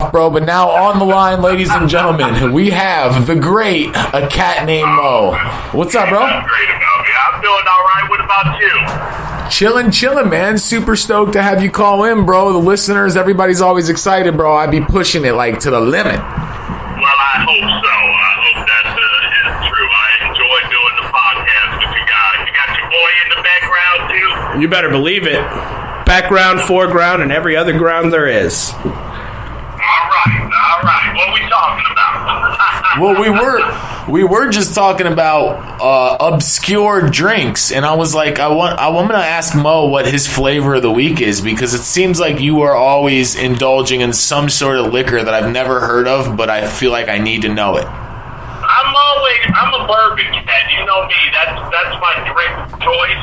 off, bro. But now on the line, ladies and gentlemen, we have the great A Cat Named Mo. What's up, bro? That's great about me. I'm doing all right. What about you? Chilling, man. Super stoked to have you call in, bro. The listeners, everybody's always excited, bro. I be pushing it like to the limit. Well, I hope so. I hope that is true. I enjoy doing the podcast with you guys. You got your boy in the background, too? You better believe it. Background, foreground, and every other ground there is. All right. What are we talking about? Well, we were just talking about obscure drinks, and I was like, I'm gonna ask Mo what his flavor of the week is, because it seems like you are always indulging in some sort of liquor that I've never heard of, but I feel like I need to know it. I'm a bourbon cat. You know me. That's my drink of choice.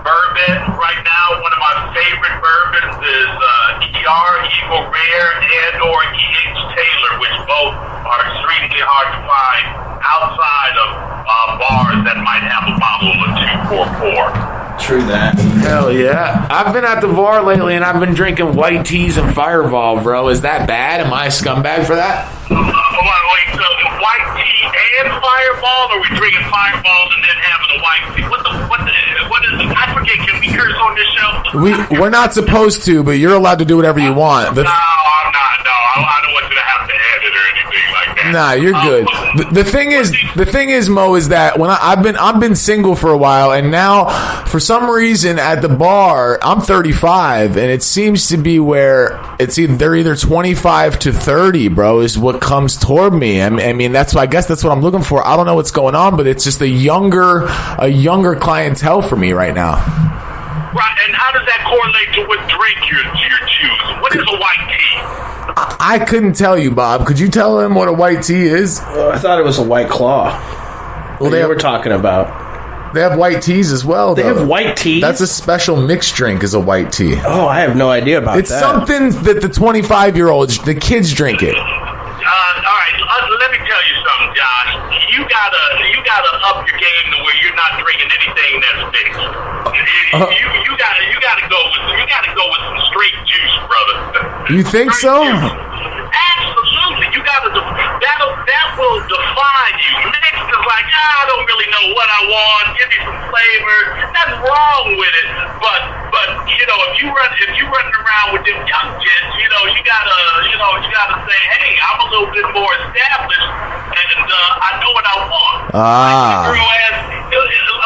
Bourbon. Right now, one of my favorite bourbons is ER, Eagle Rare, and or E.H. Taylor, which both are extremely hard to find outside of bars that might have a bottle of 244. True that. Hell yeah. I've been at the bar lately, and I've been drinking white teas and Fireball, bro. Is that bad? Am I a scumbag for that? Wait, so white tea and Fireball, or are we drinking Fireball and then having a white tea? What is it? I forget. Can we curse on this show? We're not supposed to, but you're allowed to do whatever you want. No, I'm not. No, I don't want you to have to edit or anything like that. Nah, you're good. The thing is, Mo, is that when I've been single for a while, and now for some reason at the bar, I'm 35, and it seems to be where they're either 25 to 30, bro, is what comes toward me. I mean, I guess that's what I'm looking for. I don't know what's going on, but it's just a younger clientele for me right now. Right, and how does that correlate to what drink you're choosing? What is a white tea? I couldn't tell you, Bob. Could you tell him what a white tea is? I thought it was a White Claw. Well, they were talking about. They have white teas as well, though. They have white tea? That's a special mixed drink, is a white tea. Oh, I have no idea about it's that. It's something that the 25-year-olds, the kids drink it. All right, let me tell you something, Josh. You gotta up your game to where you're not drinking anything that's mixed. You gotta go with some straight juice, brother. You think straight so? Juice. Absolutely. You gotta. That will define you. Mixed is like, I don't really know what I want. Give me some flavor. Nothing wrong with it, but you know, if you running around with them young kids, you gotta say, hey, I'm a little bit more established, and I know what I want.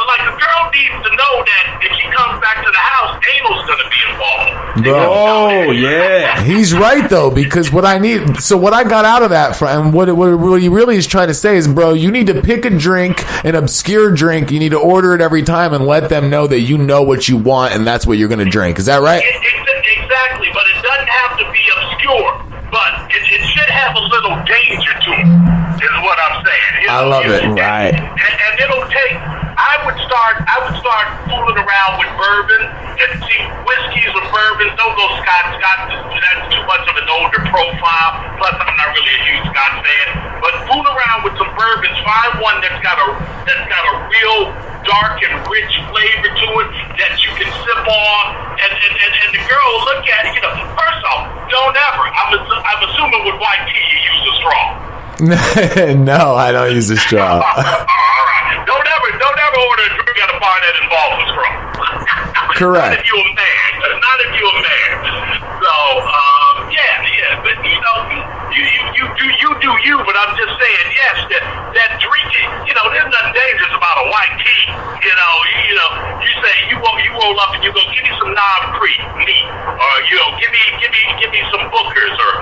Like the girl needs to know that if she comes back to the house, anal's gonna be involved. Bro. Oh yeah, he's right though, because what I got out of that, and what he really is trying to say is, bro, you need to pick a drink, an obscure drink. You need to order it every time and let them know that you know what you want, and that's what you're gonna drink. Is that right? Exactly, but it doesn't have to be obscure. But it should have a little danger to it, is what I'm saying. I love it. Right. And it'll take. I would start fooling around with bourbon and see whiskeys or bourbons. Don't go Scotch. That's too much of an older profile. Plus, I'm not really a huge Scotch fan. But fool around with some bourbons. Find one that's got a real dark and rich flavor to it that you can sip on, and the girl will look at it. First off, don't ever. I'm assuming with white tea you use a straw. No, I don't use a straw. All right. Don't ever order a drink at a bar that involves a straw. Correct. Not if you're a man. So, yeah. But you do you. But I'm just saying, yes, that drinking. There's nothing dangerous about a white tea. You say you roll up and you go, give me some Knob Creek meat, or give me some Booker's, or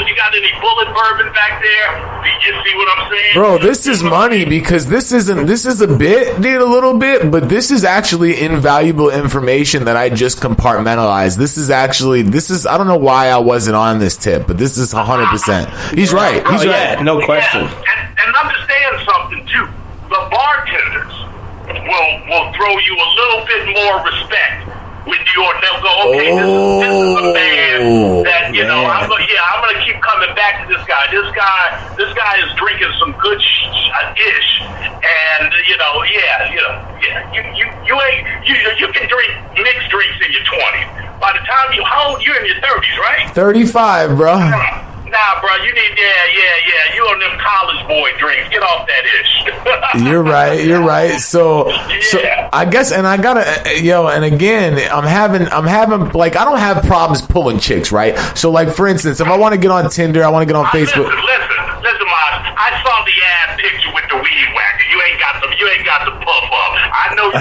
you got any Bullet bourbon back there? You see what I'm saying? Bro, this is money, because this is a bit, dude, a little bit, but this is actually invaluable information that I just compartmentalized. This is I don't know why I wasn't on this tip, but this is 100%. He's right. He's right. Yeah, no question. Yeah. And understand something too. The bartenders will throw you a little bit more respect when they'll go, okay, this is a man that You know, I'm gonna keep coming back to this guy. This guy is drinking some good ish, and you can drink mixed drinks in your 20s. By the time you're in your 30s, right? 35, bro. Nah, bro, you need you on them college boy drinks. Get off that ish. You're right. So I guess, and I gotta, and again, I'm having, like, I don't have problems pulling chicks, right? So, like, for instance, if I want to get on Tinder, I want to get on Facebook. Listen, Mosh. I saw the ad picture with the weed whacker. You ain't got the puff up. I know you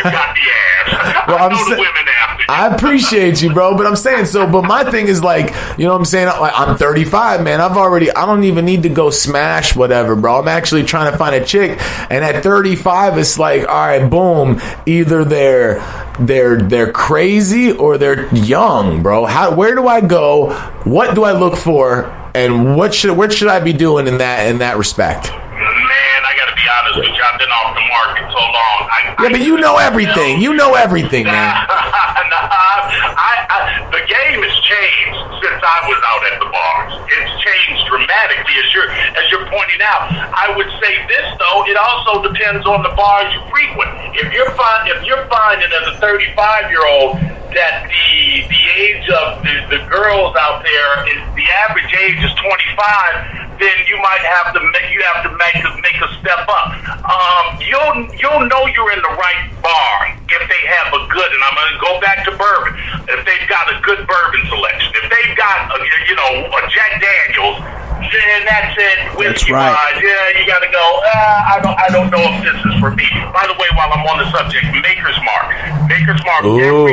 got the ass. Well, I know the women after you. I appreciate you, bro, but I'm saying but my thing is, like, you know what I'm saying? I'm 35, man. I don't even need to go smash whatever, bro. I'm actually trying to find a chick, and at 35, it's like, all right, boom. Either they're crazy or they're young, bro. Where do I go? What do I look for? And what should I be doing in that respect? Man, I gotta be honest with you. I've been off the market so long. But you know everything. You know everything, man. The game has changed since I was out at the bars. It's changed dramatically, as you're pointing out. I would say this though. It also depends on the bars you frequent. If you're finding as a 35-year-old that the age of the girls out there is the average age is 25, then you might have to make a step up. You'll know you're in the right bar if they have a good, and I'm going to go back to bourbon, if they've got a good bourbon selection. If they've got a Jack Daniels, then that's it. Whiskey right. You got to go. I don't know if this is for me. By the way, while I'm on the subject, Maker's Mark. Every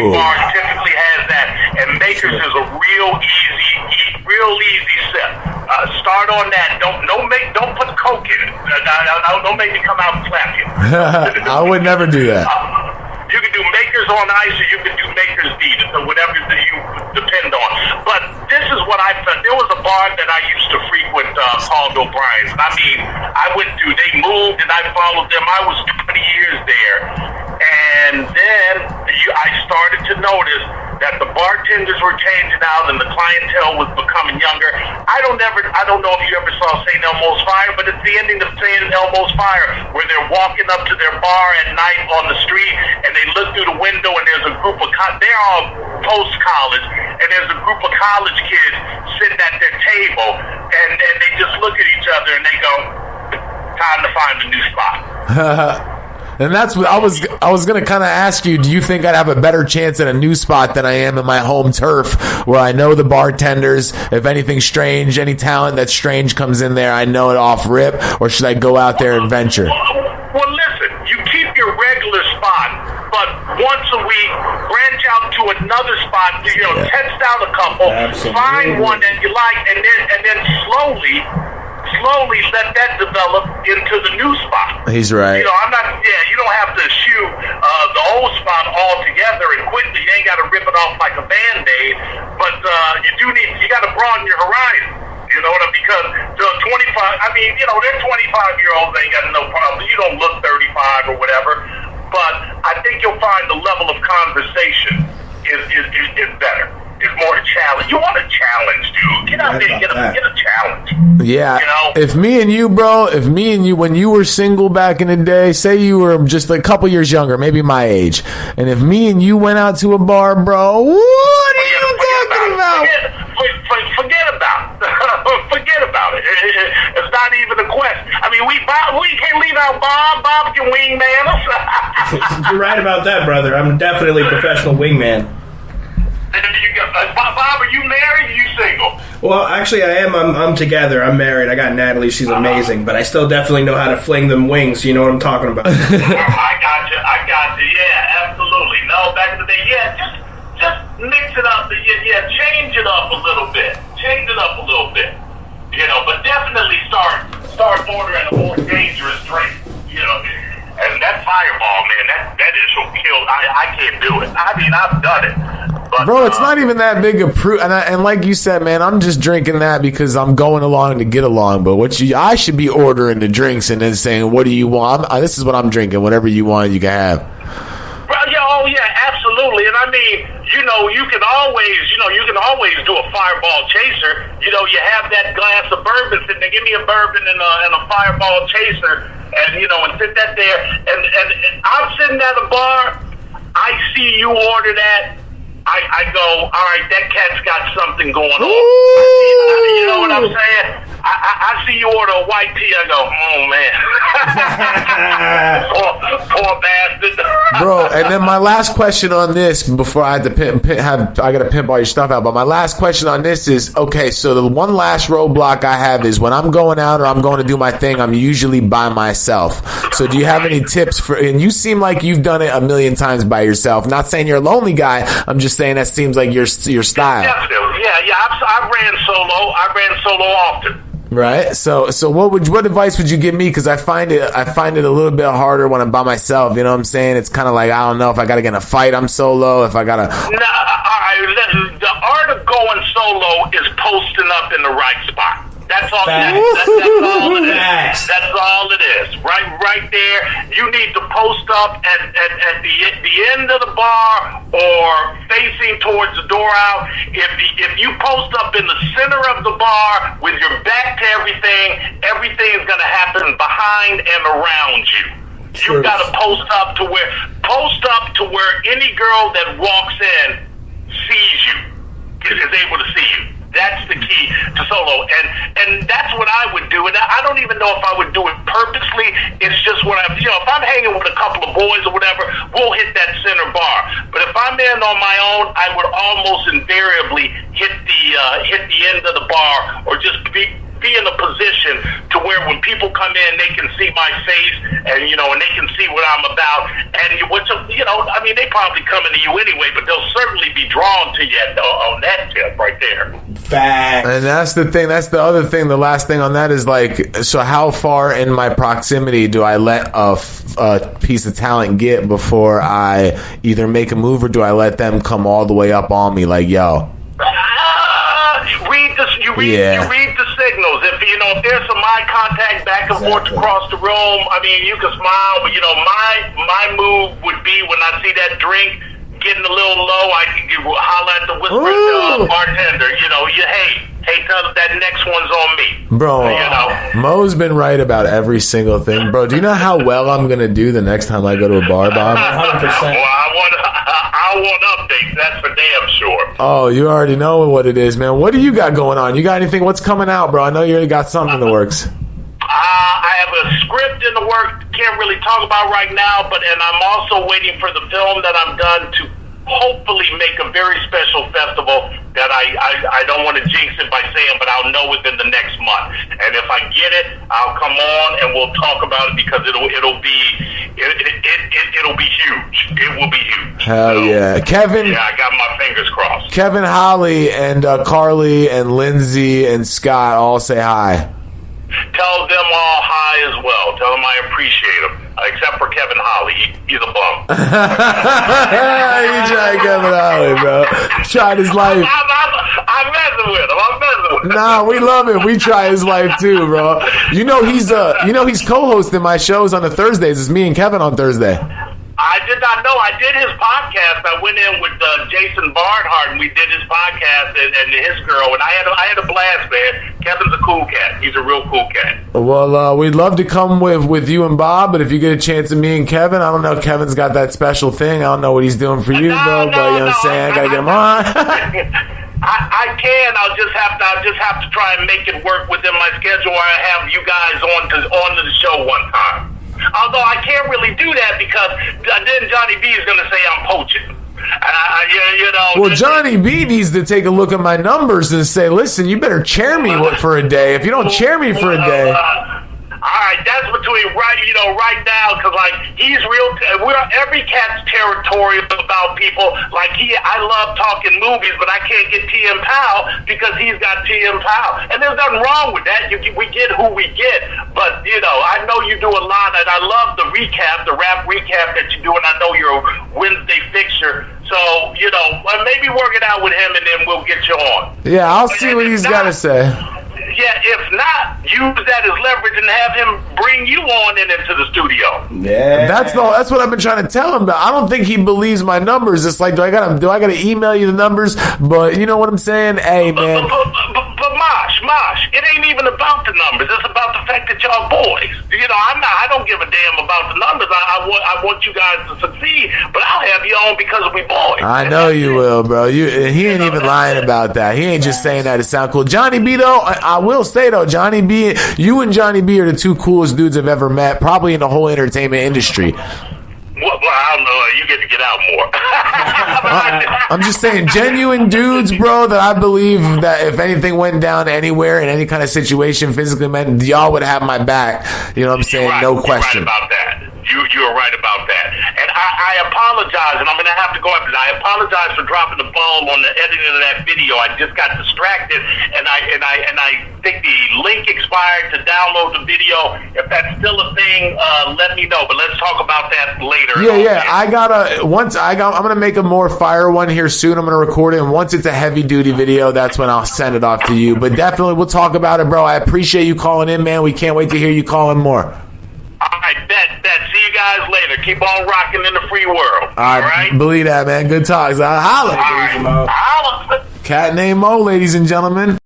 bar typically has that, and Maker's is a real easy sip. Start on that. Don't put Coke in it. Don't make me come out and slap you. I would never do that. You can do Maker's on ice, or you can do Maker's deep, so whatever you depend on. But this is what I found. There was a bar that I used to frequent called O'Brien's. I mean, I went through. They moved, and I followed them. I was 20 years there, and then I started to notice that the bartenders were changing out and the clientele was becoming younger. I don't know if you ever saw St. Elmo's Fire, but it's the ending of St. Elmo's Fire where they're walking up to their bar at night on the street and they look through the window and there's a group of they're all post-college, and there's a group of college kids sitting at their table, and they just look at each other and they go, time to find a new spot. And that's what I was going to kind of ask you, do you think I'd have a better chance at a new spot than I am in my home turf where I know the bartenders? If anything strange, any talent that's strange comes in there, I know it off rip, or should I go out there and venture? Well, listen, you keep your regular spot, but once a week, branch out to another spot, test out a couple, find one that you like, and then slowly let that develop into the new spot. He's right. You don't have to shoot the old spot altogether and quickly. You ain't got to rip it off like a Band-Aid, but you got to broaden your horizon. You know what I mean? Because the 25, they're 25-year-olds ain't got no problem. You don't look 35 or whatever, but I think you'll find the level of conversation is better. It's more a challenge. You want a challenge, dude. Get out there and get a challenge. Yeah. If me and you, when you were single back in the day, say you were just a couple years younger, maybe my age, and if me and you went out to a bar, bro, what are you talking about? Forget about it. Forget about it. It's not even a question. I mean, we can't leave out Bob. Bob can wingman us. You're right about that, brother. I'm definitely a professional wingman. Bob, are you married or you single? Well, actually, I am. I'm together. I'm married. I got Natalie. She's amazing. But I still definitely know how to fling them wings. You know what I'm talking about. I got you. Yeah, absolutely. No, back in the day, just mix it up. Change it up a little bit. But definitely start ordering a more dangerous drink. And that Fireball, man, that is so killed. I can't do it. I mean, I've done it. But, bro, it's not even that big a proof. And like you said, man, I'm just drinking that because I'm going along to get along. But I should be ordering the drinks and then saying, what do you want? This is what I'm drinking. Whatever you want, you can have. Yeah, absolutely. And I mean, you can always do a fireball chaser. You have that glass of bourbon sitting there. Give me a bourbon and a fireball chaser, and and sit that there. And I'm sitting at a bar. I see you order that. I go, all right, that cat's got something going on. You know what I'm saying? I see you order a white tea. I go, oh, man. poor bastard. Bro, and then my last question on this before I had to I got to pimp all your stuff out. But my last question on this is, okay, so the one last roadblock I have is when I'm going out or I'm going to do my thing, I'm usually by myself. So do you have any tips for, and you seem like you've done it a million times by yourself. Not saying you're a lonely guy. I'm just saying that seems like your style. Yeah. I ran solo often. Right. So what advice would you give me? Because I find it a little bit harder when I'm by myself. You know what I'm saying? It's kind of like, I don't know if I got to get in a fight. I'm solo. If I got to. The art of going solo is posting up in the right spot. That's all. That's all it is. That's all it is. Right there. You need to post up at the end of the bar or facing towards the door out. If you post up in the center of the bar with your back to everything is going to happen behind and around you. You got to post up to where any girl that walks in sees you, is able to see you. That's the key to solo, and that's what I would do. And I don't even know if I would do it purposely. It's just what if I'm hanging with a couple of boys or whatever, we'll hit that center bar. But if I'm in on my own, I would almost invariably hit the end of the bar, or just be in a position to where when people come in, they can see my face and they can see what I'm about. And they probably coming to you anyway, but they'll certainly be drawn to you on that tip right there. Facts. And that's the thing. That's the other thing. The last thing on that is so how far in my proximity do I let a piece of talent get before I either make a move, or do I let them come all the way up on me like, yo? You read the signals. If there's some eye contact back and forth across the room, you can smile. But my move would be when I see that drink getting a little low, I can holler at the whispering bartender. Hey, tell them that next one's on me. Bro, Mo's been right about every single thing. Bro, do you know how well I'm going to do the next time I go to a bar, Bob? 100%. Well, I want updates. That's for damn sure. Oh, you already know what it is, man. What do you got going on? You got anything? What's coming out, bro? I know you already got something in the works. I have a script in the works. Can't really talk about right now, and I'm also waiting for the film that I'm done to hopefully make a very special festival that I don't want to jinx it by saying, but I'll know within the next month. And if I get it, I'll come on and we'll talk about it, because it'll be huge. It will be huge. Hell yeah, Kevin. Yeah, I got my fingers crossed. Kevin, Holly, and Carly, and Lindsay, and Scott all say hi. Tell them all hi as well. Tell them I appreciate them. Except for Kevin Holly. He's a bum. You tried Kevin Holly, bro. Tried his life. I'm messing with him. Nah, we love him. We try his life too, bro. He's co-hosting my shows on the Thursdays. It's me and Kevin on Thursday. I did not know. I did his podcast. I went in with Jason Barnhart, and we did his podcast and his girl, and I had a blast, man. Kevin's a cool cat. He's a real cool cat. Well, we'd love to come with you and Bob, but if you get a chance of me and Kevin, I don't know. Kevin's got that special thing. I don't know what he's doing for you, bro. But you know what I'm saying? I gotta get him on. I can. I'll just have to try and make it work within my schedule, where I have you guys on to the show one time. Although I can't really do that, because then Johnny B is going to say I'm poaching. Well, Johnny B needs to take a look at my numbers and say, listen, you better chair me for a day. If you don't chair me for a day. All right, that's between right now, because he's real. Every cat's territorial about people. I love talking movies, but I can't get TM Powell because he's got TM Powell, and there's nothing wrong with that. We get who we get, but I know you do a lot, and I love the rap recap that you do, and I know you're a Wednesday fixture. So maybe work it out with him, and then we'll get you on. Yeah, I'll see what he's got to say. Yeah, if not, you use that as leverage and have him bring you on into the studio. Yeah. That's what I've been trying to tell him. But I don't think he believes my numbers. It's like, do I gotta email you the numbers? But you know what I'm saying? Hey, man. But Mosh, it ain't even about the numbers. It's about the fact that y'all boys. You know, I don't give a damn about the numbers. I want you guys to succeed, but I'll have you on because we boys. I know you will, bro. He ain't even lying about that. He ain't just saying that to sound cool. Johnny B, though, I will say, though, Johnny B, you and Johnny B are the two coolest dudes I've ever met, probably in the whole entertainment industry. Well, I don't know. You get to get out more. I'm just saying, genuine dudes, bro, that I believe that if anything went down anywhere in any kind of situation, physically meant, y'all would have my back. You know what I'm saying? Right. No question. You're right about that. You're right about that. And I apologize, and I'm going to have to go after that. I apologize for dropping the ball on the editing of that video. I just got distracted, and I think the link expired to download the video. If that's still a thing, let me know. But let's talk about that later. Yeah. I'm gonna make a more fire one here soon. I'm gonna record it, and once it's a heavy duty video, that's when I'll send it off to you. But definitely, we'll talk about it, bro. I appreciate you calling in, man. We can't wait to hear you calling more. All right, bet. See you guys later. Keep on rocking in the free world. All right? Believe that, man. Good talks. Holla. All right. Holla. Cat named Mo, ladies and gentlemen.